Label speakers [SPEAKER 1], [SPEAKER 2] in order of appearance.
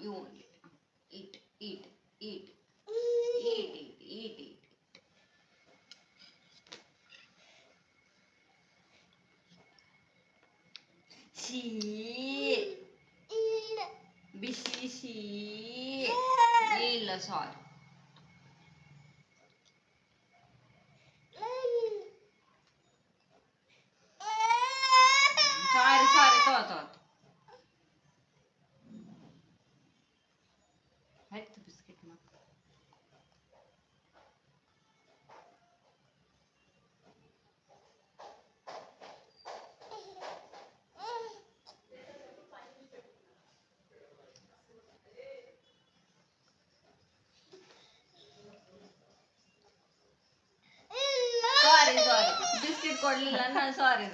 [SPEAKER 1] you only. Eat, eat, eat, eat, eat, eat, eat. She. Bishi she. ಇಲ್ಲ ಸಾರಿ ಸಾರಿ ತೋ ಆಯ್ತು biscuit ಮಾ ಸಾರಿ biscuit ಕೊಡ್ಲಿಲ್ಲ ನಾನು ಸಾರಿ